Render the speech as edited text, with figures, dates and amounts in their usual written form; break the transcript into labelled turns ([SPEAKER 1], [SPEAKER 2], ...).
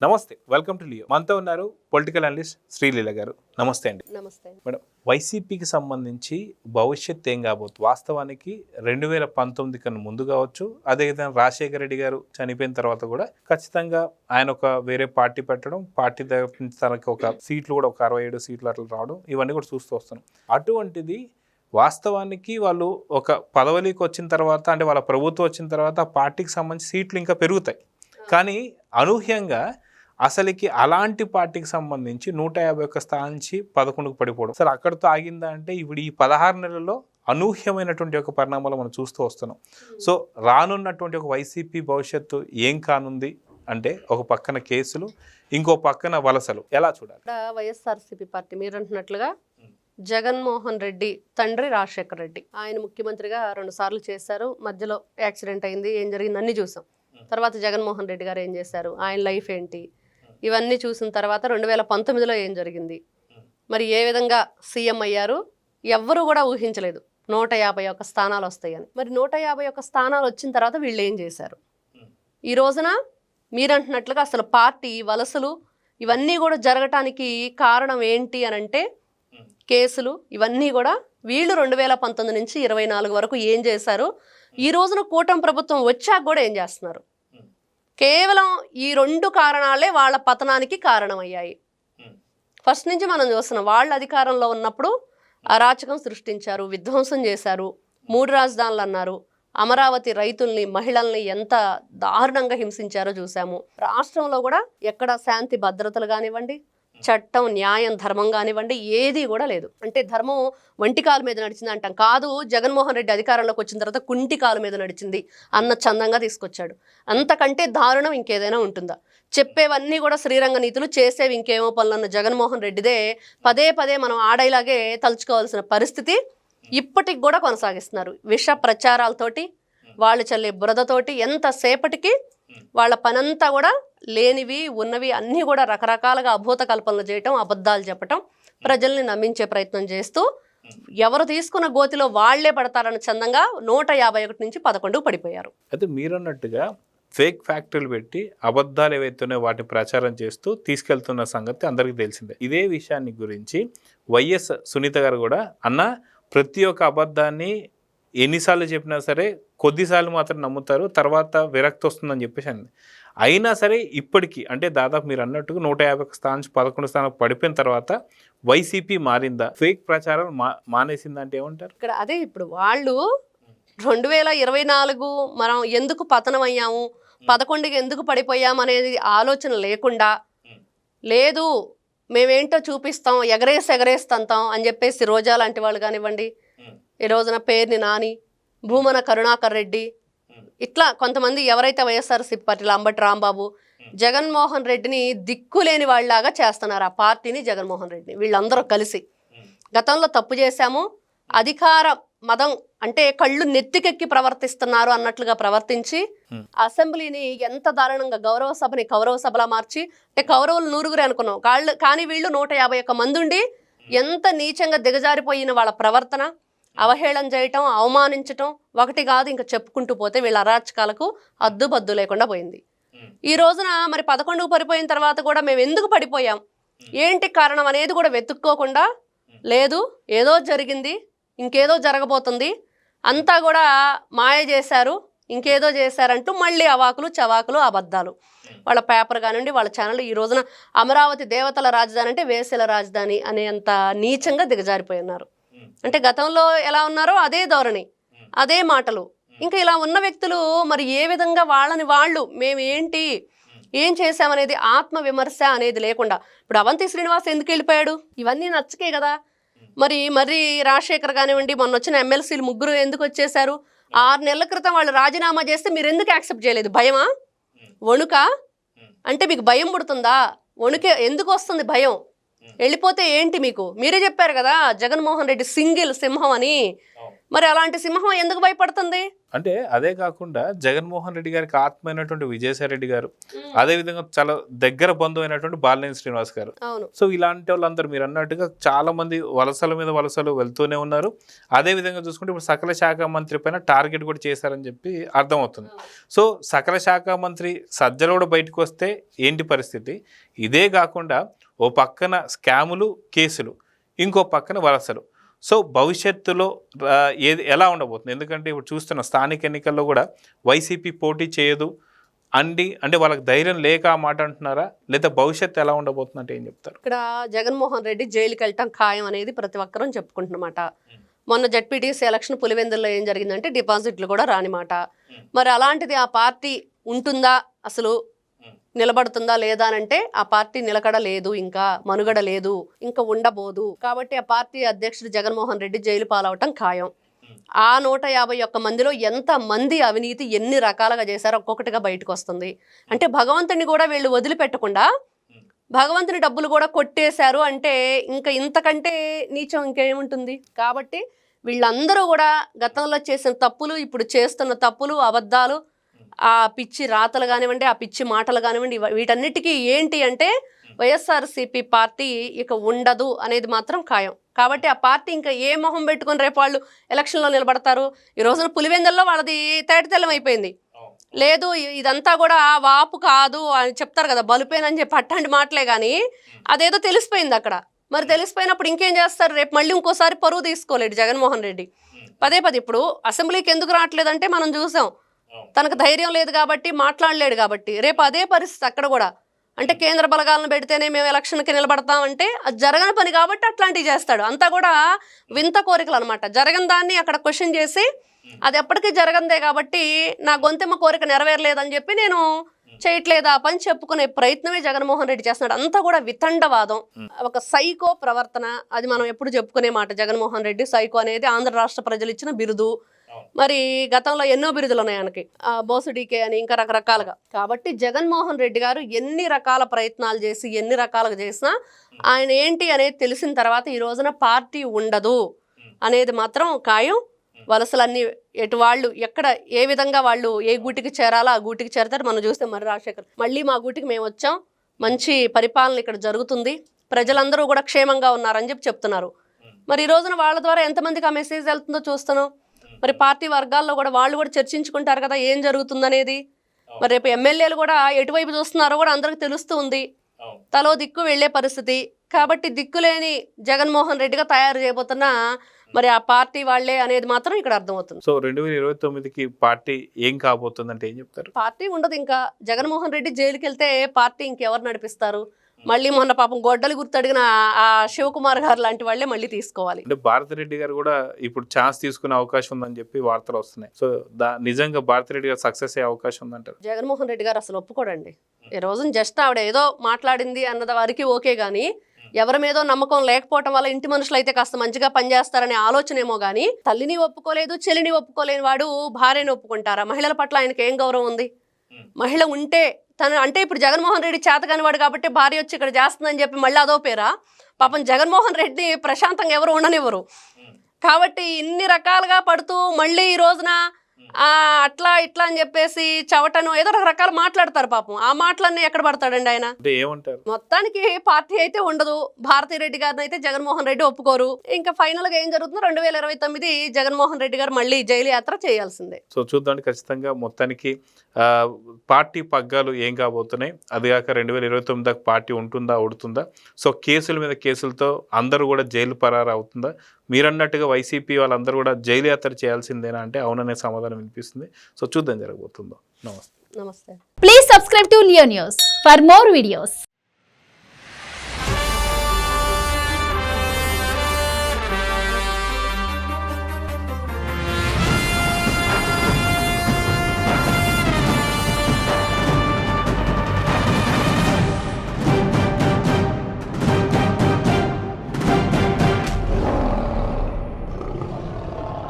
[SPEAKER 1] నమస్తే, welcome to Leo. మనతో ఉన్నారు పొలిటికల్ అనలిస్ట్ శ్రీలీల గారు. నమస్తే అండి.
[SPEAKER 2] నమస్తే
[SPEAKER 1] మేడం, వైసీపీకి సంబంధించి భవిష్యత్ ఏం కాబోతుంది? వాస్తవానికి 2019 కన్నా ముందు కావచ్చు, అదేవిధంగా రాజశేఖర రెడ్డి గారు చనిపోయిన తర్వాత కూడా ఖచ్చితంగా ఆయన ఒక వేరే పార్టీ పెట్టడం, పార్టీ తనకి ఒక సీట్లు కూడా ఒక 67 సీట్లు అట్లా రావడం, ఇవన్నీ కూడా చూస్తూ వస్తున్నాం. అటువంటిది వాస్తవానికి వాళ్ళు ఒక పదవిలోకి వచ్చిన తర్వాత, అంటే వాళ్ళ ప్రభుత్వం వచ్చిన తర్వాత ఆ పార్టీకి సంబంధించి సీట్లు ఇంకా పెరుగుతాయి. కానీ అనూహ్యంగా అసలుకి అలాంటి పార్టీకి సంబంధించి 151 స్థానం నుంచి 11కు పడిపోవడం, సరే అక్కడితో ఆగిందా అంటే ఇప్పుడు ఈ 16 నెలల్లో అనూహ్యమైనటువంటి ఒక పరిణామాలు మనం చూస్తూ వస్తున్నాం. సో రానున్నటువంటి ఒక వైసీపీ భవిష్యత్తు ఏం కానుంది అంటే, ఒక పక్కన కేసులు, ఇంకో పక్కన వలసలు, ఎలా చూడాలి?
[SPEAKER 2] వైఎస్ఆర్సీపీ పార్టీ మీరు అంటున్నట్లుగా జగన్మోహన్ రెడ్డి తండ్రి రాజశేఖర రెడ్డి, ఆయన ముఖ్యమంత్రిగా 2 సార్లు చేశారు. మధ్యలో యాక్సిడెంట్ అయింది, ఏం జరిగింది అన్నీ చూసాం. తర్వాత జగన్మోహన్ రెడ్డి గారు ఏం చేశారు, ఆయన లైఫ్ ఏంటి, ఇవన్నీ చూసిన తర్వాత 2019లో ఏం జరిగింది, మరి ఏ విధంగా సీఎం అయ్యారు, ఎవ్వరూ కూడా ఊహించలేదు 151 స్థానాలు వస్తాయని. మరి 151 స్థానాలు వచ్చిన తర్వాత వీళ్ళు ఏం చేశారు? ఈ రోజున మీరంటున్నట్లుగా అసలు పార్టీ వలసలు ఇవన్నీ కూడా జరగటానికి కారణం ఏంటి అని అంటే, కేసులు ఇవన్నీ కూడా వీళ్ళు 2019 నుంచి 24 వరకు ఏం చేశారు, ఈ రోజున కూటమి ప్రభుత్వం వచ్చాక కూడా ఏం చేస్తున్నారు. కేవలం ఈ 2 కారణాలే వాళ్ళ పతనానికి కారణమయ్యాయి. ఫస్ట్ నుంచి మనం చూస్తున్నాం, వాళ్ళు అధికారంలో ఉన్నప్పుడు అరాచకం సృష్టించారు, విధ్వంసం చేశారు, 3 రాజధానులు అన్నారు, అమరావతి రైతుల్ని మహిళల్ని ఎంత దారుణంగా హింసించారో చూసాము. రాష్ట్రంలో కూడా ఎక్కడ శాంతి భద్రతలు కానివ్వండి, చట్టం న్యాయం ధర్మం కానివ్వండి, ఏది కూడా లేదు. అంటే ధర్మం వంటికాల మీద నడిచింది అంటాం కాదు, జగన్మోహన్ రెడ్డి అధికారంలోకి వచ్చిన తర్వాత కుంటికాల మీద నడిచింది అన్న చందంగా తీసుకొచ్చాడు. అంతకంటే దారుణం ఇంకేదైనా ఉంటుందా? చెప్పేవన్నీ కూడా శ్రీరంగ నీతులు, చేసేవి ఇంకేమో పనులన్న జగన్మోహన్ రెడ్డిదే పదే పదే మనం ఆడైలాగే తలుచుకోవాల్సిన పరిస్థితి ఇప్పటికి కూడా కొనసాగిస్తున్నారు. విష ప్రచారాలతోటి, వాళ్ళు చల్లే బురదతోటి ఎంతసేపటికి వాళ్ళ పనంతా కూడా లేనివి ఉన్నవి అన్నీ కూడా రకరకాలుగా అభూత కల్పనలు చేయటం, అబద్ధాలు చెప్పటం, ప్రజల్ని నమ్మించే ప్రయత్నం చేస్తూ ఎవరు తీసుకున్న గోతిలో వాళ్లే పడతారన్న చందంగా 151 నుంచి 11కు పడిపోయారు.
[SPEAKER 1] అయితే మీరన్నట్టుగా ఫేక్ ఫ్యాక్టరీలు పెట్టి అబద్ధాలు ఏవైతున్నాయో వాటిని ప్రచారం చేస్తూ తీసుకెళ్తున్న సంగతి అందరికీ తెలిసిందే. ఇదే విషయాన్ని గురించి వైఎస్ సునీత గారు కూడా, అన్న ప్రతి ఒక్క అబద్ధాన్ని ఎన్నిసార్లు చెప్పినా సరే కొద్దిసార్లు మాత్రం నమ్ముతారు, తర్వాత విరక్తి వస్తుందని చెప్పేసి అంది. అయినా సరే ఇప్పటికీ, అంటే దాదాపు మీరు అన్నట్టుగా 151 స్థానం నుంచి 11 స్థానం పడిపోయిన తర్వాత వైసీపీ మారిందా, ఫేక్ ప్రచారం మానేసిందా అంటే ఏమంటారు?
[SPEAKER 2] ఇక్కడ అదే ఇప్పుడు వాళ్ళు 2024 మనం ఎందుకు పతనం అయ్యాము, 11కి ఎందుకు పడిపోయాము అనేది ఆలోచన లేకుండా, లేదు మేమేంటో చూపిస్తాం, ఎగరేస్తాం అని చెప్పేసి రోజా లాంటి వాళ్ళు కానివ్వండి, ఈ రోజున పేర్ని నాని, భూమన కరుణాకర్ రెడ్డి, ఇట్లా కొంతమంది ఎవరైతే వైఎస్ఆర్సీపీ పార్టీలో అంబటి రాంబాబు, జగన్మోహన్ రెడ్డిని దిక్కులేని వాళ్ళలాగా చేస్తున్నారు ఆ పార్టీని, జగన్మోహన్ రెడ్డిని. వీళ్ళందరూ కలిసి గతంలో తప్పు చేశాము, అధికార మదం అంటే కళ్ళు నెత్తికెక్కి ప్రవర్తిస్తున్నారు అన్నట్లుగా ప్రవర్తించి అసెంబ్లీని ఎంత దారుణంగా గౌరవ సభని కౌరవ సభలా మార్చి, అంటే కౌరవులు 100 అనుకున్నాం కానీ వీళ్ళు 151 మంది ఉండి ఎంత నీచంగా దిగజారిపోయిన వాళ్ళ ప్రవర్తన, అవహేళన చేయటం, అవమానించటం ఒకటి కాదు, ఇంకా చెప్పుకుంటూ పోతే వీళ్ళ అరాచకాలకు అద్దుబద్దు లేకుండా పోయింది. ఈ రోజున మరి 11కు పడిపోయిన తర్వాత కూడా మేము ఎందుకు పడిపోయాం, ఏంటి కారణం అనేది కూడా వెతుక్కోకుండా, లేదు ఏదో జరిగింది, ఇంకేదో జరగబోతుంది, అంతా కూడా మాయ చేశారు, ఇంకేదో చేశారంటూ మళ్ళీ అవాకులు చవాకులు అబద్ధాలు. వాళ్ళ పేపర్ కానివ్వండి, వాళ్ళ ఛానల్ ఈ రోజున అమరావతి దేవతల రాజధాని అంటే వేసల రాజధాని అనేంత నీచంగా దిగజారిపోయి ఉన్నారు. అంటే గతంలో ఎలా ఉన్నారో అదే ధోరణి, అదే మాటలు. ఇంకా ఇలా ఉన్న వ్యక్తులు మరి ఏ విధంగా వాళ్ళని వాళ్ళు మేము ఏంటి ఏం చేశామనేది ఆత్మ విమర్శ అనేది లేకుండా, ఇప్పుడు అవంతి శ్రీనివాస్ ఎందుకు వెళ్ళిపోయాడు, ఇవన్నీ నచ్చకే కదా. మరి రాజశేఖర్ కానివ్వండి, మొన్న వచ్చిన ఎమ్మెల్సీలు 3 ఎందుకు వచ్చేసారు, 6 నెలల క్రితం వాళ్ళు రాజీనామా చేస్తే మీరు ఎందుకు యాక్సెప్ట్ చేయలేదు? భయమా, వణుకా? అంటే మీకు భయం పుడుతుందా? వణుకే ఎందుకు వస్తుంది భయం? వెళ్ళిపోతే ఏంటి మీకు? మీరే చెప్పారు కదా జగన్మోహన్ రెడ్డి సింగిల్ సింహం అని. మరి అలాంటి సింహం ఎందుకు భయపడుతుంది?
[SPEAKER 1] అంటే అదే కాకుండా జగన్మోహన్ రెడ్డి గారికి ఆత్మైనటువంటి విజయసాయి రెడ్డి గారు, అదే విధంగా చాలా దగ్గర బంధువు అయినటువంటి బాలినేని శ్రీనివాస్ గారు.
[SPEAKER 2] అవును.
[SPEAKER 1] సో ఇలాంటి వాళ్ళందరూ మీరు అన్నట్టుగా చాలా మంది వలసల మీద వలసలు వెళ్తూనే ఉన్నారు. అదే విధంగా చూసుకుంటే ఇప్పుడు సకల శాఖ మంత్రి పైన టార్గెట్ కూడా చేశారని చెప్పి అర్థమవుతుంది. సో సకల శాఖ మంత్రి సజ్జలు కూడా బయటకు వస్తే ఏంటి పరిస్థితి? ఇదే కాకుండా ఓ పక్కన స్కాములు, కేసులు, ఇంకో పక్కన వలసలు. సో భవిష్యత్తులో ఏది ఎలా ఉండబోతుంది? ఎందుకంటే ఇప్పుడు చూస్తున్న స్థానిక ఎన్నికల్లో కూడా వైసీపీ పోటీ చేయదు అంటే వాళ్ళకి ధైర్యం లేక ఆ మాట అంటున్నారా, లేదా భవిష్యత్తు ఎలా ఉండబోతుంది అంటే ఏం చెప్తారు?
[SPEAKER 2] ఇక్కడ జగన్మోహన్ రెడ్డి జైలుకి వెళ్ళటం ఖాయం అనేది ప్రతి ఒక్కరూ చెప్పుకుంటున్నమాట. మొన్న జడ్పీటీసీ ఎలక్షన్ పులివెందుల్లో ఏం జరిగిందంటే డిపాజిట్లు కూడా రానిమాట. మరి అలాంటిది ఆ పార్టీ ఉంటుందా, అసలు నిలబడుతుందా లేదా అంటే ఆ పార్టీ నిలకడ లేదు, ఇంకా మనుగడ లేదు, ఇంకా ఉండబోదు. కాబట్టి ఆ పార్టీ అధ్యక్షుడు జగన్మోహన్ రెడ్డి జైలు పాలవటం ఖాయం. ఆ 151 మందిలో ఎంత మంది అవినీతి ఎన్ని రకాలుగా చేశారో ఒక్కొక్కటిగా బయటకు వస్తుంది. అంటే భగవంతుని కూడా వీళ్ళు వదిలిపెట్టకుండా భగవంతుని డబ్బులు కూడా కొట్టేశారు అంటే ఇంకా ఇంతకంటే నీచం ఇంకేముంటుంది? కాబట్టి వీళ్ళందరూ కూడా గతంలో చేసిన తప్పులు, ఇప్పుడు చేస్తున్న తప్పులు, అబద్ధాలు, ఆ పిచ్చి రాతలు కానివ్వండి, ఆ పిచ్చి మాటలు కానివ్వండి, వీటన్నిటికీ ఏంటి అంటే వైఎస్ఆర్సీపీ పార్టీ ఇక ఉండదు అనేది మాత్రం ఖాయం. కాబట్టి ఆ పార్టీ ఇంకా ఏ మొహం పెట్టుకుని రేపు వాళ్ళు ఎలక్షన్లో నిలబడతారు? ఈ రోజున పులివెందుల్లో వాళ్ళది తేటతెల్లం అయిపోయింది. లేదు ఇదంతా కూడా వాపు కాదు అని చెప్తారు కదా, బలుపేనని చెప్పి అట్లాంటి మాటలే కానీ అదేదో తెలిసిపోయింది అక్కడ. మరి తెలిసిపోయినప్పుడు ఇంకేం చేస్తారు? రేపు మళ్ళీ ఇంకోసారి పరువు తీసుకోలేడు జగన్మోహన్ రెడ్డి. పదే ఇప్పుడు అసెంబ్లీకి ఎందుకు రావట్లేదంటే మనం చూసాం, తనకు ధైర్యం లేదు కాబట్టి, మాట్లాడలేడు కాబట్టి. రేపు అదే పరిస్థితి అక్కడ కూడా. అంటే కేంద్ర బలగాలను పెడితేనే మేము ఎలక్షన్కి నిలబడతామంటే అది జరగని పని కాబట్టి అట్లాంటివి చేస్తాడు. అంతా కూడా వింత కోరికలు అనమాట. జరగని దాన్ని అక్కడ క్వశ్చన్ చేసి అది ఎప్పటికీ జరగందే కాబట్టి నా గొంతెమ్మ కోరిక నెరవేరలేదని చెప్పి నేను చేయట్లేదా పని చెప్పుకునే ప్రయత్నమే జగన్మోహన్ రెడ్డి చేస్తున్నాడు. అంతా కూడా వితండవాదం, ఒక సైకో ప్రవర్తన. అది మనం ఎప్పుడు చెప్పుకునే మాట. జగన్మోహన్ రెడ్డి సైకో అనేది ఆంధ్ర రాష్ట్ర ప్రజలు ఇచ్చిన బిరుదు. మరి గతంలో ఎన్నో బిరుదులు ఉన్నాయి ఆయనకి, బోసుడీకే అని ఇంకా రకరకాలుగా. కాబట్టి జగన్మోహన్ రెడ్డి గారు ఎన్ని రకాల ప్రయత్నాలు చేసి ఎన్ని రకాలుగా చేసినా ఆయన ఏంటి అనేది తెలిసిన తర్వాత ఈ రోజున పార్టీ ఉండదు అనేది మాత్రం ఖాయం. వలసలన్నీ ఎటు వాళ్ళు ఎక్కడ ఏ విధంగా వాళ్ళు ఏ గూటికి చేరాలో ఆ గూటికి చేరతారు. మనం చూస్తే మరి రాజశేఖర్ మళ్ళీ మా గూటికి మేము వచ్చాం, మంచి పరిపాలన ఇక్కడ జరుగుతుంది, ప్రజలందరూ కూడా క్షేమంగా ఉన్నారని చెప్తున్నారు. మరి ఈ రోజున వాళ్ళ ద్వారా ఎంతమందికి ఆ మెసేజ్ వెళ్తుందో చూస్తున్నాం. మరి పార్టీ వర్గాల్లో కూడా వాళ్ళు కూడా చర్చించుకుంటారు కదా ఏం జరుగుతుందనేది. మరి రేపు ఎమ్మెల్యేలు కూడా ఎటువైపు చూస్తున్నారో కూడా అందరికి తెలుస్తూ ఉంది. తలో దిక్కు వెళ్లే పరిస్థితి. కాబట్టి దిక్కులేని జగన్మోహన్ రెడ్డిగా తయారు చేయబోతున్న మరి ఆ పార్టీ వాళ్లే అనేది మాత్రం ఇక్కడ అర్థమవుతుంది.
[SPEAKER 1] సో 2029కి పార్టీ ఏం కాబోతుందంటే ఏం చెప్తారు?
[SPEAKER 2] పార్టీ ఉండదు. ఇంకా జగన్మోహన్ రెడ్డి జైలుకి వెళ్తే పార్టీ ఇంకెవరు నడిపిస్తారు? మళ్ళీ మొన్న పాపం గొడ్డలి గుర్తు అడిగిన ఆ శివకుమార్ గారు లాంటి వాళ్ళే మళ్ళీ తీసుకోవాలి.
[SPEAKER 1] అంటే భారతిరెడ్డి గారు కూడా ఇప్పుడు ఛాన్స్ తీసుకునే అవకాశం ఉందని చెప్పి వార్తలు వస్తున్నాయి. సో నిజంగా భారతిరెడ్డి గారు సక్సెస్ అయ్యే అవకాశం ఉందంటారు?
[SPEAKER 2] జగన్మోహన్ రెడ్డి గారు అసలు ఒప్పుకోడండి. ఈ రోజున జస్ట్ ఆవిడ ఏదో మాట్లాడింది అన్నది వారికి ఓకే కానీ ఎవరి మీదో నమ్మకం లేకపోవటం వల్ల ఇంటి మనుషులు అయితే కాస్త మంచిగా పనిచేస్తారనే ఆలోచన ఏమో కానీ తల్లిని ఒప్పుకోలేదు, చెల్లిని ఒప్పుకోలేని వాడు భార్యని ఒప్పుకుంటారా? మహిళల పట్ల ఆయనకి ఏం గౌరవం ఉంది? మహిళ ఉంటే తను అంటే ఇప్పుడు జగన్మోహన్ రెడ్డి చేతగాని వాడు కాబట్టి భార్య వచ్చి ఇక్కడ చేస్తుందని చెప్పి మళ్ళీ అదో పేరా? పాపం జగన్మోహన్ రెడ్డి ప్రశాంతంగా ఎవరు ఉండనివ్వరు. కాబట్టి ఇన్ని రకాలుగా పడుతూ మళ్ళీ ఈ రోజున అట్లా ఇట్లా అని చెప్పేసి చవటను ఏదో రకరకాలు మాట్లాడతారు. పాపం ఆ మాటలన్నీ ఎక్కడ పడతాడండి ఆయన? మొత్తానికి పార్టీ అయితే ఉండదు. భారతిరెడ్డి గారిని అయితే జగన్మోహన్ రెడ్డి ఒప్పుకోరు. ఇంకా ఫైనల్ గా ఏం జరుగుతుందో 2029 జగన్మోహన్ రెడ్డి గారు మళ్ళీ జైలు యాత్ర చేయాల్సిందే.
[SPEAKER 1] సో చూద్దాం ఖచ్చితంగా. మొత్తానికి పార్టీ పగ్గాలు ఏం కాబోతున్నాయి, అది కాక 2029 దాకా పార్టీ ఉంటుందా ఉడుతుందా? సో కేసుల మీద కేసులతో అందరూ కూడా జైలు పరారు అవుతుందా? మీరన్నట్టుగా వైసీపీ వాళ్ళందరూ కూడా జైలు యాత్ర చేయాల్సిందేనా అంటే అవుననే సమాధానం వినిపిస్తుంది. సో చూద్దాం జరగబోతుందో. నమస్తే.
[SPEAKER 2] నమస్తే.
[SPEAKER 3] Please subscribe to Leo news for more videos.